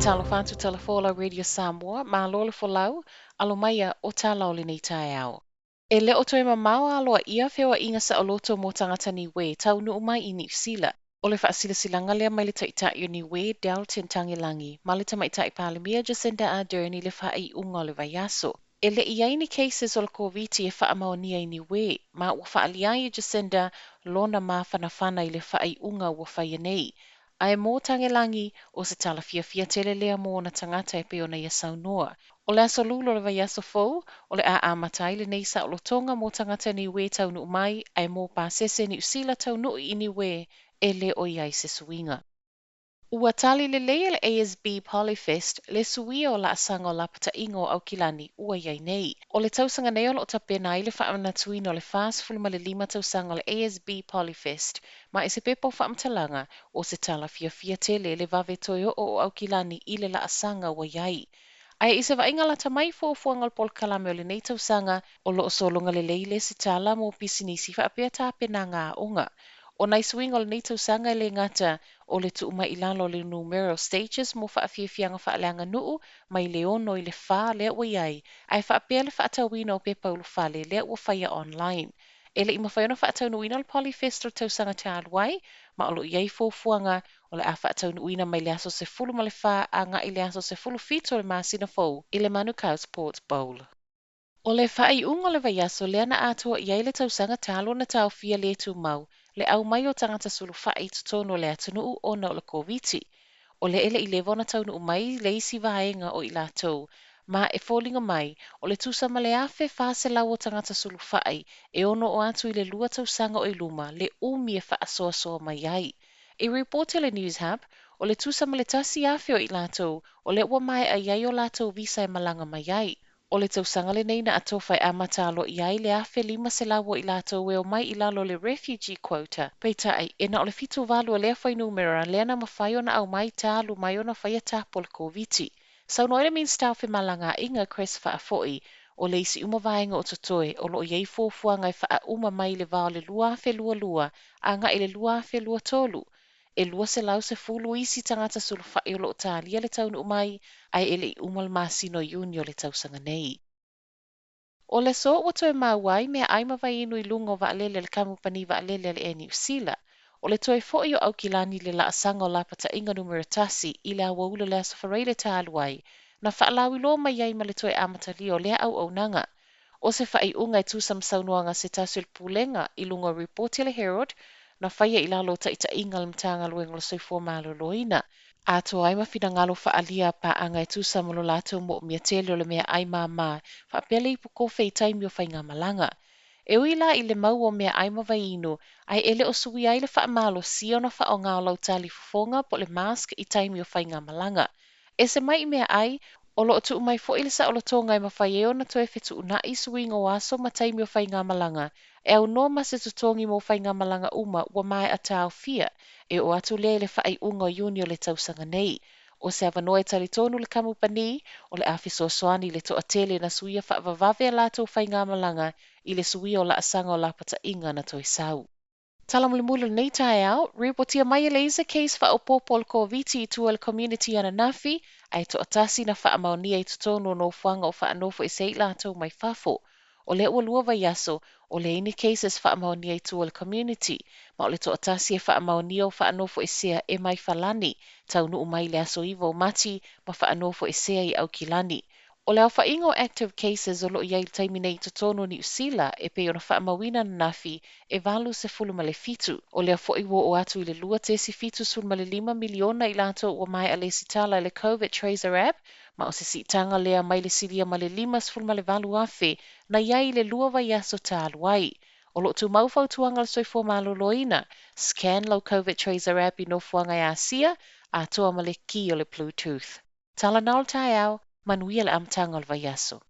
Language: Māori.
talo whantu telefola Radio Samoa, ma lole folau, alo maia o tala o le nei tae au. E le o toe mamau aloa ia whiwa inga sa o loto mo tangata ni we, tau nu umai I New Zealand. O le whaasila silanga lea mai le taitai o ni we, Dalton Tangilangi, ma le tamaitai palemia Jacinda Ardern I le whai unga o le vaiaso. E le iaini cases o le COVID e whaamaonia I ni we, ma ua whaaliai Jacinda lona ma whanawhana I le whai unga ua whai nei. Ai mō Tangelangi o se tala fia tele lea mō na tangata e pe ona ia saunoa. O le aso lulo le vai aso fou, o le a matai le neisa o lo tonga mō tangata ni we tau nu mai, ai mō pāsese ni usila tau nu I ni we e le o iai se suinga. Ua tali le leia le ASB Polyfest, le suia o la asanga o la pata ingo au kilani ua iai nei. O le tausanga nei o lo tapena I le whaamana tuina o le fast fulma le 5 tausanga o le ASB Polyfest, ma e se pepo whaamtalanga o se tala fia tele le vave toyo o au kilani I le la asanga ua iai. Ai I se vainga la tamai fuafuanga o pol kalame o le nei tausanga o lo solonga le leile se tala mo pisinisi whaapea tāpena ngā onga. O nai swing o le nei tausanga I le ngata o le tuuma I lalo le numero stages mo whaafiafianga whaaleanga nuu mai le ono I le wha lea ua iai, ai whaapea le whaatauina o pepa ulu whale lea ua whaia online. E le ima whaiona whaataunuina o le Polyfest o tausanga te aluai, ma o lo iai fuafuanga o le a whaataunuina mai le aso se fulu ma le wha a nga I le aso se fulu fito le masina fou I le Manukau Sports Bowl. O le whai ungo le vaiaso lea na atua iai le tausanga talo na tau fia le tu mau, le au mai o tangata sulu whai tutono le atunuu o na o le COVID. O le ele I le vona taunu mai le isi vaenga o I lātou, ma e fōlinga mai o le tusa ma le afe whase lau o tangata sulu whai e ono o atu I le lua tausanga o I luma le umi e whaasoa mai ai. I reporte le News Hub, o le tusa ma le tasi afe o I lātou o le ua mai a iai o lātou visa e malanga mai ai. O le tausanga le nei na atowhai amatalo I ai le afe 5 se lawa I lātou e o mai I lalo le refugee quota. Peitai, e na o le fitu valu o lea whai numera lea na mawhai ona au mai tālu mai ona whai atapo le COVID. Sau noile min stau fe malanga inga Chris Faafoi o le isi uma vaenga o totoe o lo iei fuafuanga I wha uma mai le vao le lua afe lua a nga I le lua afe lua tolu. E lua se lau se fulu isi tangata sulu whai o lo tālia le taunu mai ai ele I umal masino Iuni o le tausanga nei. O le so ua toe mauai mea ai mawai inu I lunga o vaalele le kamupani vaalele le e New Zealand. O le toe fo'i o au kilani le la asanga o la pata inga numera tasi I le awa ula le asafareile ta aluai, na whaalau I lo mai ai ma le toe amatali o lea au nanga. O se whai unga I tusam saunoanga se tasul pulenga I lunga o reporti le Herald, na whaia I lalo ta ita inga le mtanga luenga le soifua malo loina. A to ai mawhina ngalo whaalia pa anga I tusam lo lato mo mia tele o le mea ai mama, whaapele I puko fei taimi o whainga malanga. E uila I le mau o mea ai mawai inu, ai ele o sui ai le whaamalo si ona wha o ngā lau tali fufonga po le mask I taimi o whainga malanga. E se mai I mea ai, o lo tu mai fo ilisa o lo tonga I mawhai e ona toe fetu una I sui ngā waso ma taimi o whainga malanga, e au no ma se tutongi mo whainga malanga uma wa mai a tau fia, e o atu le le whai unga Iuni o le tausanga nei. O se avanoa e talitonu le kamupani, o le afiso soani le toa tele na suia whaavavave a lato whainga malanga I le suia o la asanga o la pata inga na toi sau. Tala mulu nei tae au, reportia mai le isa case wha o popol COVID I tua le community ana nafi, ai to atasi na wha maonia I tutono no fuanga o wha anofo I sei lato mai fafo. O le ua lua vai aso, o le ini cases wha maonia I tua le community, ma o le to atasi e wha maonia o wha anofo I sea e mai falani, tau nuu mai le aso iwo mati ma wha anofo I sea I au kilani. O le au whaingo active cases o lo iai taimi nei totono ni usila e pe ona wha mawina na nafi e valu se fulu ma le fitu. O le fo iwo o atu I le lua tesi fitu sul ma le 5 miliona I lato o mai a le sitala le COVID Tracer app, ma o se sitanga lea mai le silia ma le 5 sul ma le valu afe na iai le lua vai aso ta aluai. O lo tu maufau tuanga le soifua malo loina, scan lo COVID Tracer app I no fuanga I asia, a toa ma le ki o le Bluetooth. Tala naol tae au, manuia le amtanga o le vaiaso.